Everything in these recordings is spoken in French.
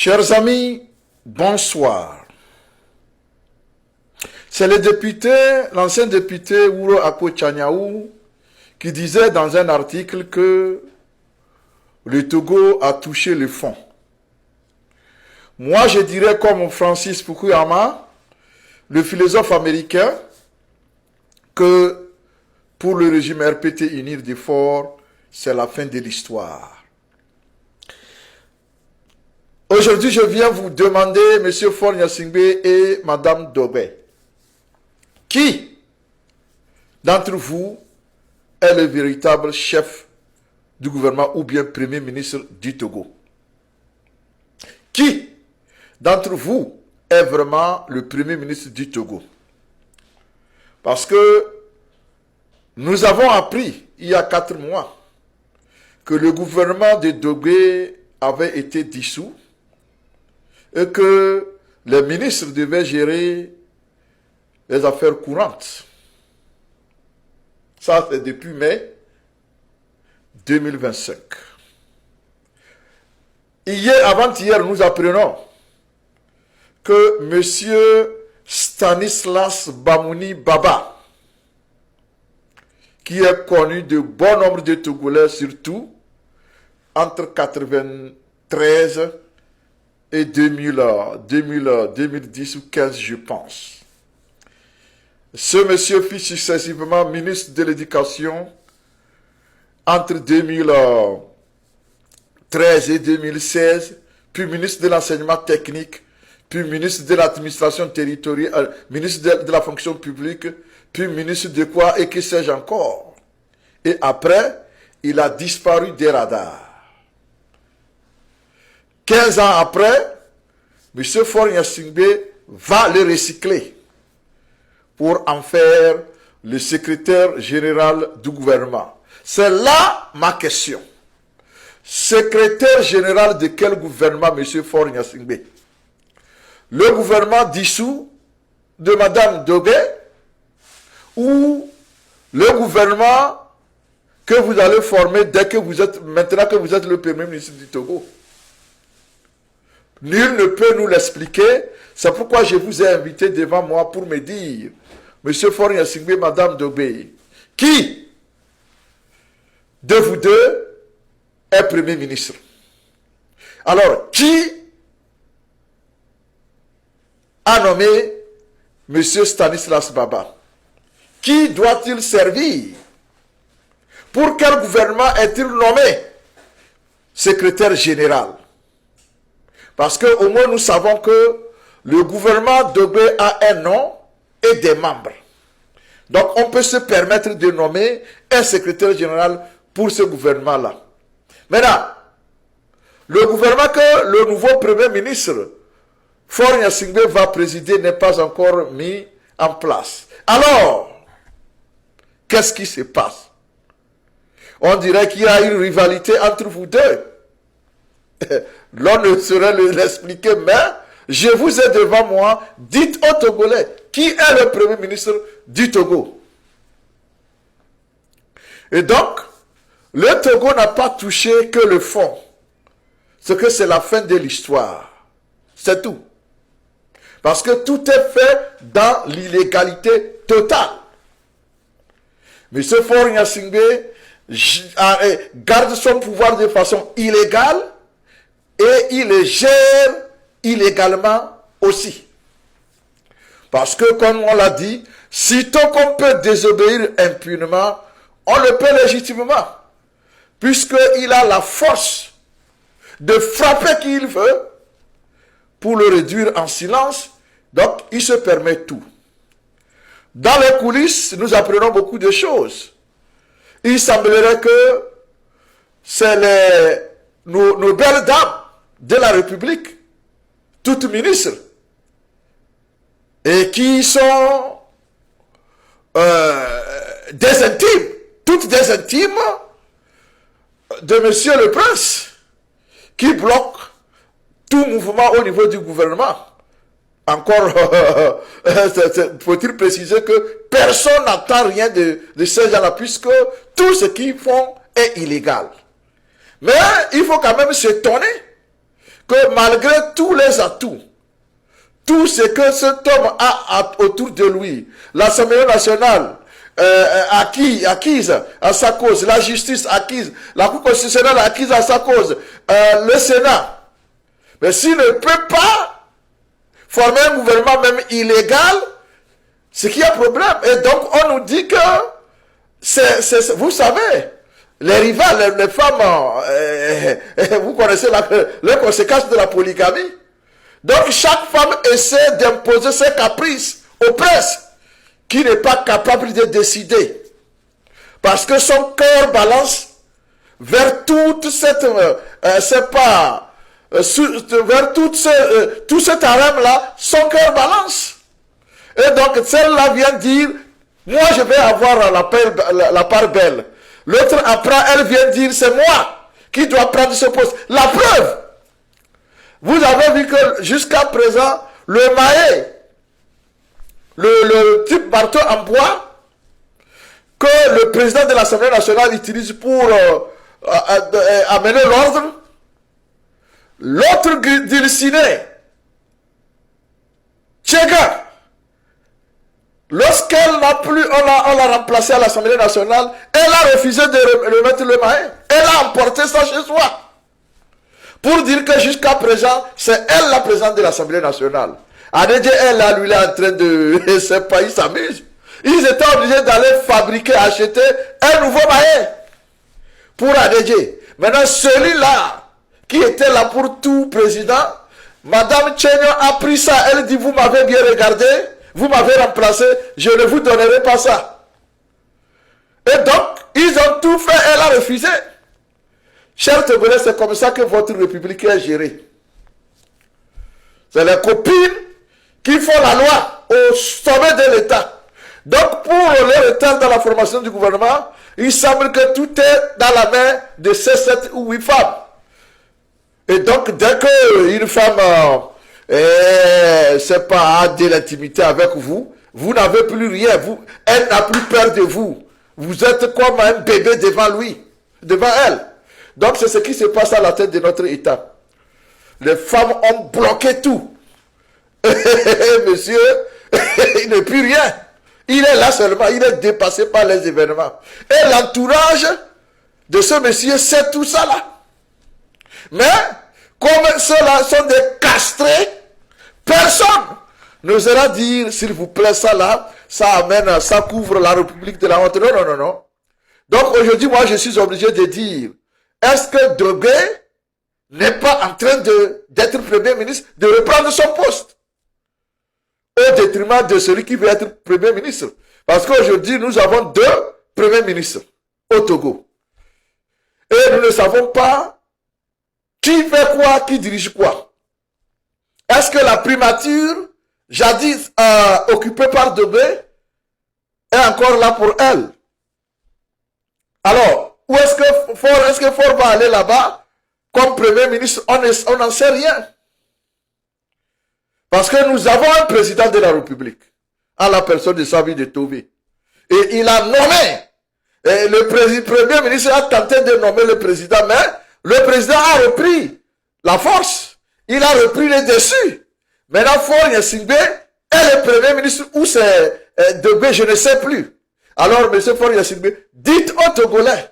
Chers amis, bonsoir. C'est le député, l'ancien député Ouro Akpo-Tchaniaou qui disait dans un article que le Togo a touché le fond. Moi, je dirais comme Francis Fukuyama, le philosophe américain, que pour le régime RPT unir d'effort, c'est la fin de l'histoire. Aujourd'hui, je viens vous demander, M. Faure Gnassingbé et Mme Dogbe, qui d'entre vous est le véritable chef du gouvernement ou bien premier ministre du Togo? Qui d'entre vous est vraiment le premier ministre du Togo? Parce que nous avons appris il y a 4 mois que le gouvernement de Dogbe avait été dissous et que les ministres devaient gérer les affaires courantes. Ça, c'est depuis mai 2025. Hier, avant-hier, nous apprenons que M. Stanislas Bamouni Baba, qui est connu de bon nombre de Togolais, surtout entre 1993 et 2010 ou 15, je pense. Ce monsieur fut successivement ministre de l'Éducation entre 2013 et 2016, puis ministre de l'Enseignement technique, puis ministre de l'Administration territoriale, ministre de la Fonction publique, puis ministre de quoi et que sais-je encore. Et après, il a disparu des radars. 15 ans après, M. Faure Gnassingbé va le recycler pour en faire le secrétaire général du gouvernement. C'est là ma question. Secrétaire général de quel gouvernement, M. Faure Gnassingbé? Le gouvernement dissous de Mme Dogbe ou le gouvernement que vous allez former maintenant que vous êtes le premier ministre du Togo? Nul ne peut nous l'expliquer. C'est pourquoi je vous ai invité devant moi pour me dire, M. Faure Gnassingbé, Mme Dogbe, qui de vous deux est premier ministre? Alors, qui a nommé M. Stanislas Baba? Qui doit-il servir? Pour quel gouvernement est-il nommé secrétaire général? Parce qu'au moins nous savons que le gouvernement Dogbe a un nom et des membres. Donc on peut se permettre de nommer un secrétaire général pour ce gouvernement-là. Maintenant, le gouvernement que le nouveau premier ministre Faure Gnassingbé va présider n'est pas encore mis en place. Alors, qu'est-ce qui se passe? On dirait qu'il y a une rivalité entre vous deux. L'on ne saurait l'expliquer, mais je vous ai devant moi. Dites aux Togolais, qui est le premier ministre du Togo? Et donc, le Togo n'a pas touché que le fond. C'est que c'est la fin de l'histoire. C'est tout. Parce que tout est fait dans l'illégalité totale. M. Faure Gnassingbé garde son pouvoir de façon illégale et il le gère illégalement aussi. Parce que, comme on l'a dit, sitôt qu'on peut désobéir impunément, on le peut légitimement. Puisqu'il a la force de frapper qui il veut pour le réduire en silence, donc il se permet tout. Dans les coulisses, nous apprenons beaucoup de choses. Il semblerait que c'est nos belles dames de la République, toutes ministres, et qui sont des intimes, toutes des intimes de Monsieur le Prince, qui bloquent tout mouvement au niveau du gouvernement. Encore, faut-il préciser que personne n'attend rien de ces gens-là, puisque tout ce qu'ils font est illégal. Mais il faut quand même s'étonner que malgré tous les atouts, tout ce que cet homme a autour de lui, l'Assemblée nationale acquise à sa cause, la justice acquise, la Cour constitutionnelle acquise à sa cause, le Sénat, mais s'il ne peut pas former un gouvernement même illégal, c'est qu'il y a problème. Et donc on nous dit que, vous savez, les rivales, les femmes, vous connaissez les conséquences de la polygamie. Donc chaque femme essaie d'imposer ses caprices au prince, qui n'est pas capable de décider. Parce que son cœur balance vers toute cette, vers tout cet harem-là, son cœur balance. Et donc celle-là vient dire, moi je vais avoir la part belle. L'autre apprend, elle vient dire, c'est moi qui dois prendre ce poste. La preuve, vous avez vu que jusqu'à présent, le maé, le type marteau en bois, que le président de l'Assemblée nationale utilise pour amener l'ordre, l'autre dulciné, Tchega, lorsqu'elle n'a plus, on l'a remplacé à l'Assemblée nationale, elle a refusé de remettre le maé. Elle a emporté ça chez soi. Pour dire que jusqu'à présent, c'est elle la présidente de l'Assemblée nationale. Adedje, elle, là, lui, est en train de... C'est pas, ils s'amusent. Ils étaient obligés d'aller fabriquer, acheter un nouveau maé pour Adedje. Maintenant, celui-là, qui était là pour tout président, Madame Tchénion a pris ça. Elle dit, vous m'avez bien regardé, vous m'avez remplacé, je ne vous donnerai pas ça. Et donc, ils ont tout fait, elle a refusé. Chers Togolais, c'est comme ça que votre République est gérée. C'est les copines qui font la loi au sommet de l'État. Donc, pour le retard dans la formation du gouvernement, il semble que tout est dans la main de ces 7 ou 8 femmes. Et donc, dès qu'une femme c'est pas de l'intimité avec vous, vous n'avez plus rien. Elle n'a plus peur de vous. Vous êtes comme un bébé devant lui, devant elle. Donc, c'est ce qui se passe à la tête de notre État. Les femmes ont bloqué tout. Monsieur, il n'est plus rien. Il est là seulement, il est dépassé par les événements. Et l'entourage de ce monsieur sait tout ça là. Mais, comme ceux-là sont des castrés, personne n'osera dire, s'il vous plaît, ça là, ça amène, ça couvre la République de la honte. Non, non, non, non. Donc aujourd'hui, moi, je suis obligé de dire, est-ce que Dogé n'est pas en train d'être Premier ministre, de reprendre son poste au détriment de celui qui veut être Premier ministre? Parce qu'aujourd'hui, nous avons 2 Premiers ministres au Togo. Et nous ne savons pas qui fait quoi, qui dirige quoi. Est-ce que la primature, jadis occupée par Dogé, est encore là pour elle? Alors, où est-ce que Faure va aller là-bas comme Premier ministre? On n'en sait rien. Parce que nous avons un président de la République, en la personne de Savi Tové. Et il a nommé, et le Premier ministre a tenté de nommer le président, mais le président a repris la force. Il a repris les dessus. Maintenant, Faure Gnassingbé est le Premier ministre, ou c'est Dogé, je ne sais plus. Alors, M. Faure Gnassingbé, dites aux Togolais,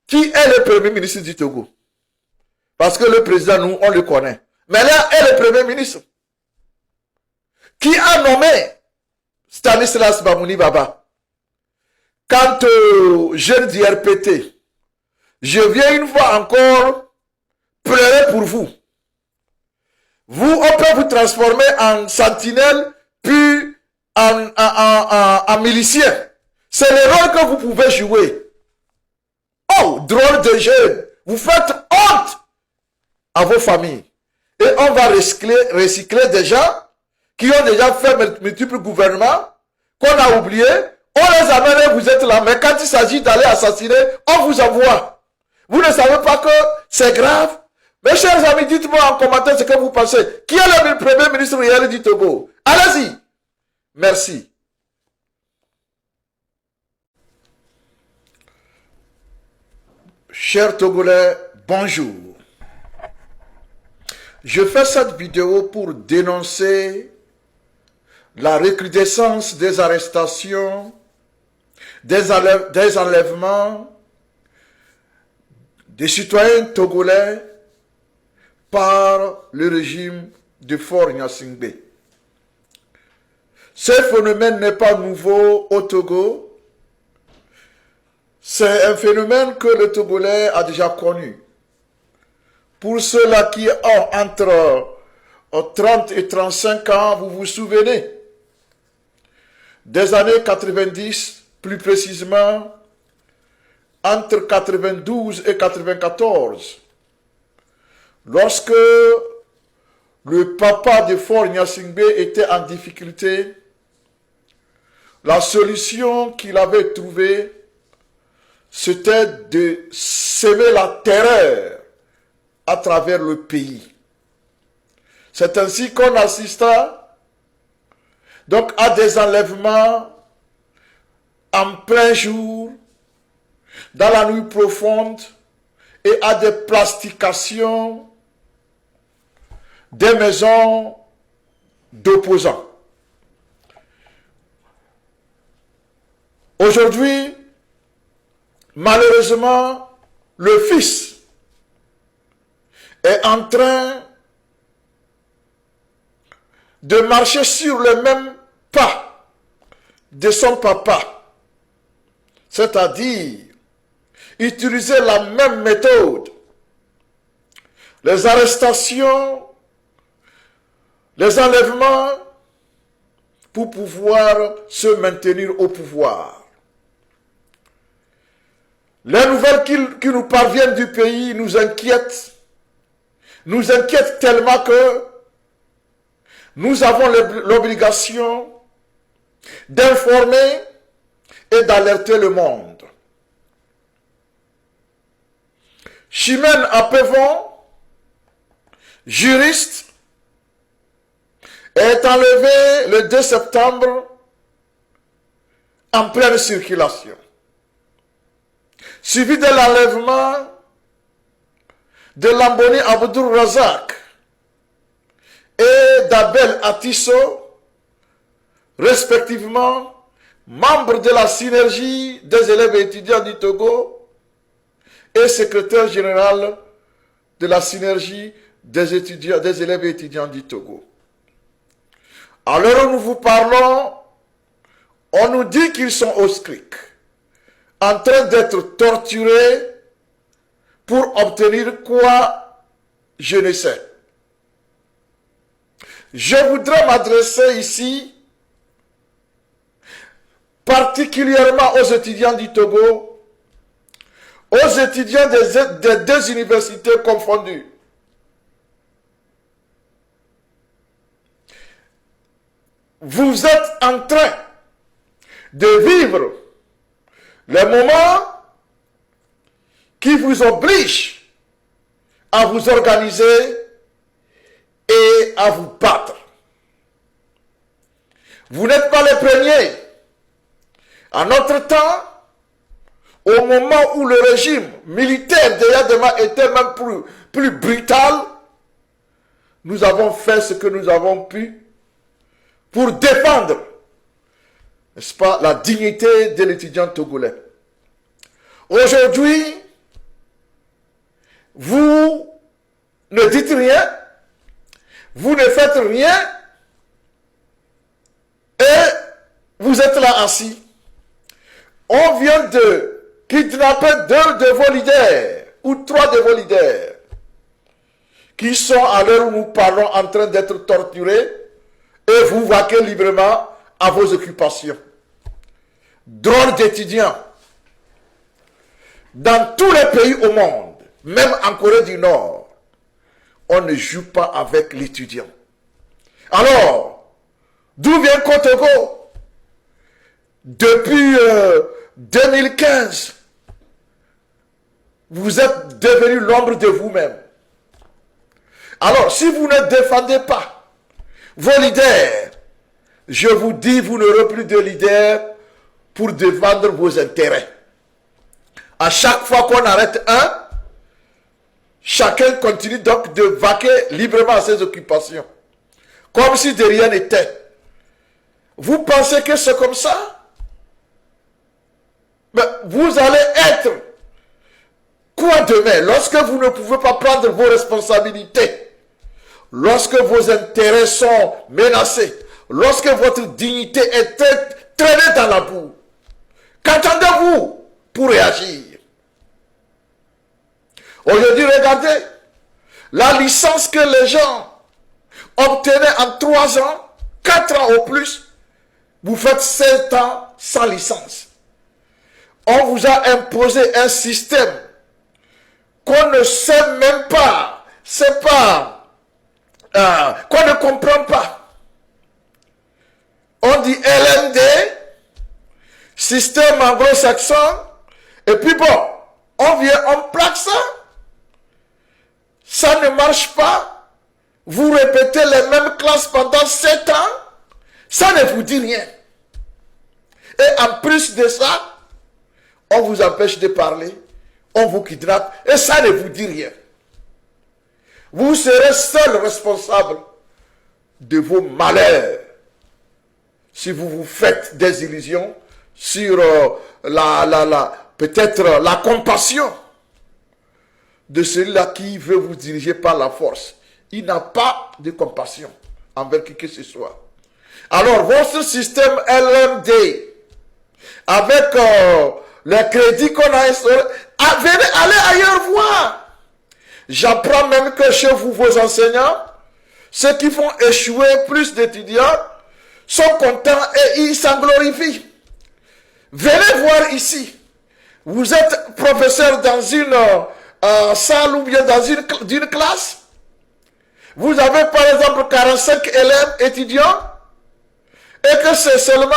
qui est le Premier ministre du Togo? Parce que le président, nous, on le connaît. Mais là, est le Premier ministre. Qui a nommé Stanislas Bamouni Baba? Quant aux jeunes du RPT, je viens une fois encore pleurer pour vous. On peut vous transformer en sentinelle, puis en milicien. C'est le rôle que vous pouvez jouer. Oh, drôle de jeunes, vous faites honte à vos familles. Et on va recycler des gens qui ont déjà fait multiples gouvernements, qu'on a oubliés, on les amène et vous êtes là. Mais quand il s'agit d'aller assassiner, on vous envoie. Vous ne savez pas que c'est grave? Mes chers amis, dites-moi en commentaire ce que vous pensez. Qui est le Premier ministre réel du Togo? Allez-y. Merci. Chers Togolais, bonjour. Je fais cette vidéo pour dénoncer la recrudescence des arrestations, des enlèvements des citoyens togolais par le régime de Faure Gnassingbé. Ce phénomène n'est pas nouveau au Togo. C'est un phénomène que le Togolais a déjà connu. Pour ceux-là qui ont entre 30 et 35 ans, vous vous souvenez des années 90, plus précisément entre 92 et 94, lorsque le papa de Faure Gnassingbé était en difficulté, la solution qu'il avait trouvée, c'était de semer la terreur à travers le pays. C'est ainsi qu'on assista donc à des enlèvements en plein jour, dans la nuit profonde, et à des plastications des maisons d'opposants. Aujourd'hui, malheureusement, le fils est en train de marcher sur le même pas de son papa, c'est-à-dire utiliser la même méthode, les arrestations, les enlèvements, pour pouvoir se maintenir au pouvoir. Les nouvelles qui nous parviennent du pays nous inquiètent tellement que nous avons l'obligation d'informer et d'alerter le monde. Chimène Apevon, juriste, est enlevé le 2 septembre en pleine circulation. Suivi de l'enlèvement de Lamboni Abdul Razak et d'Abel Atisso, respectivement membres de la synergie des élèves et étudiants du Togo et secrétaire général de la synergie des élèves et étudiants du Togo. À l'heure où nous vous parlons, on nous dit qu'ils sont au SCRIC, en train d'être torturés pour obtenir quoi? Je ne sais. Je voudrais m'adresser ici particulièrement aux étudiants du Togo, aux étudiants des deux universités confondues. Vous êtes en train de vivre les moments qui vous obligent à vous organiser et à vous battre. Vous n'êtes pas les premiers. En notre temps, au moment où le régime militaire de Yadema était même plus brutal, nous avons fait ce que nous avons pu pour défendre, n'est-ce pas, la dignité de l'étudiant togolais. Aujourd'hui, vous ne dites rien, vous ne faites rien, et vous êtes là assis. On vient de kidnapper 2 de vos leaders, ou 3 de vos leaders, qui sont à l'heure où nous parlons en train d'être torturés, et vous vaquez librement à vos occupations. Drôle d'étudiants. Dans tous les pays au monde, même en Corée du Nord, on ne joue pas avec l'étudiant. Alors, d'où vient Kotogo? Depuis 2015, vous êtes devenu l'ombre de vous-même. Alors, si vous ne défendez pas vos leaders, je vous dis, vous n'aurez plus de leaders pour défendre vos intérêts. À chaque fois qu'on arrête un, chacun continue donc de vaquer librement à ses occupations, comme si de rien n'était. Vous pensez que c'est comme ça? Mais vous allez être quoi demain, lorsque vous ne pouvez pas prendre vos responsabilités, lorsque vos intérêts sont menacés, lorsque votre dignité est traînée dans la boue? Qu'attendez-vous pour réagir? Aujourd'hui, regardez, la licence que les gens obtenaient en 3 ans, 4 ans au plus, vous faites 7 ans sans licence. On vous a imposé un système qu'on ne sait même pas, qu'on ne comprend pas. On dit LMD, système anglo-saxon, et puis bon, on plaque ça. Ça ne marche pas. Vous répétez les mêmes classes pendant 7 ans. Ça ne vous dit rien. Et en plus de ça, on vous empêche de parler. On vous kidnappe. Et ça ne vous dit rien. Vous serez seul responsable de vos malheurs. Si vous vous faites des illusions sur peut-être la compassion de celui-là qui veut vous diriger par la force. Il n'a pas de compassion envers qui que ce soit. Alors, votre système LMD, avec le crédit qu'on a instauré, allez ailleurs voir. J'apprends même que chez vous, vos enseignants, ceux qui font échouer plus d'étudiants, sont contents et ils s'en glorifient. Venez voir ici. Vous êtes professeur dans une salle ou bien dans une classe. Vous avez par exemple 45 élèves étudiants et que c'est seulement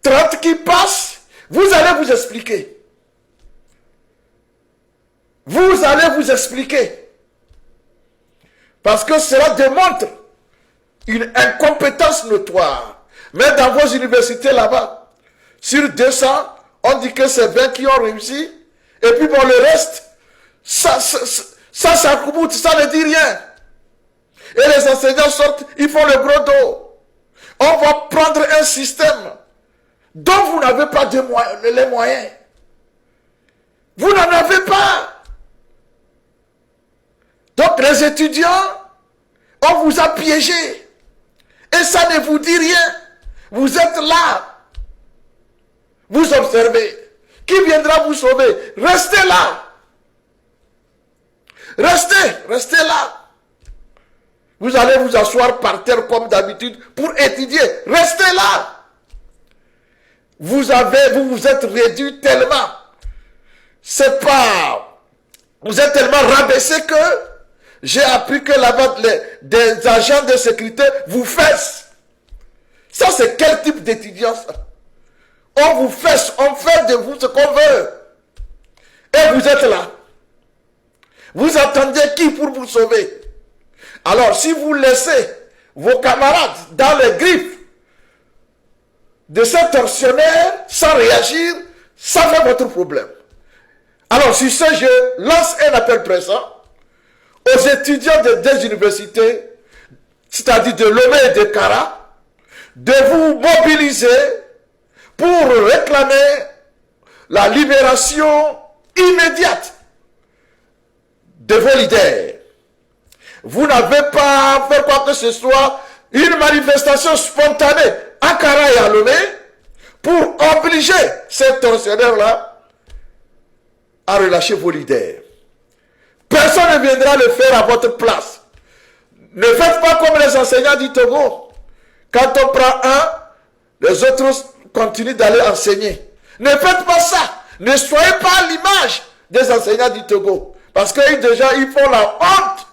30 qui passent. Vous allez vous expliquer. Vous allez vous expliquer. Parce que cela démontre une incompétence notoire. Mais dans vos universités là-bas, sur 200, on dit que c'est 20 qui ont réussi. Et puis bon, le reste, ça s'accouboute, ça ne dit rien. Et les enseignants sortent, ils font le gros dos. On va prendre un système dont vous n'avez pas les moyens. Vous n'en avez pas. Donc les étudiants, on vous a piégé. Et ça ne vous dit rien. Vous êtes là. Vous observez. Qui viendra vous sauver? Restez là. Restez là. Vous allez vous asseoir par terre comme d'habitude pour étudier. Restez là. Vous vous êtes réduit tellement. Vous êtes tellement rabaissé que j'ai appris que là-bas, des agents de sécurité vous fessent. Ça, c'est quel type d'étudiant ça? On vous fesse, on fait de vous ce qu'on veut. Et vous êtes là. Vous attendez qui pour vous sauver? Alors, si vous laissez vos camarades dans les griffes de ces tortionnaires sans réagir, ça fait votre problème. Alors, sur ce, je lance un appel pressant aux étudiants des universités, c'est-à-dire de Lomé et de Kara, de vous mobiliser pour réclamer la libération immédiate de vos leaders. Vous n'avez pas à faire quoi que ce soit, une manifestation spontanée à Kara et à Lomé pour obliger ces tortionnaires-là à relâcher vos leaders. Personne ne viendra le faire à votre place. Ne faites pas comme les enseignants du Togo. Quand on prend un, les autres continuent d'aller enseigner. Ne faites pas ça. Ne soyez pas à l'image des enseignants du Togo. Parce que déjà, ils font la honte.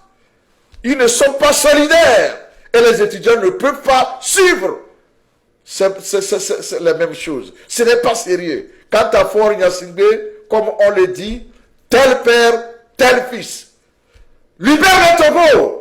Ils ne sont pas solidaires. Et les étudiants ne peuvent pas suivre. C'est la même chose. Ce n'est pas sérieux. Quant à Faure Gnassingbé, comme on le dit, tel père, tel fils. Libère le Togo.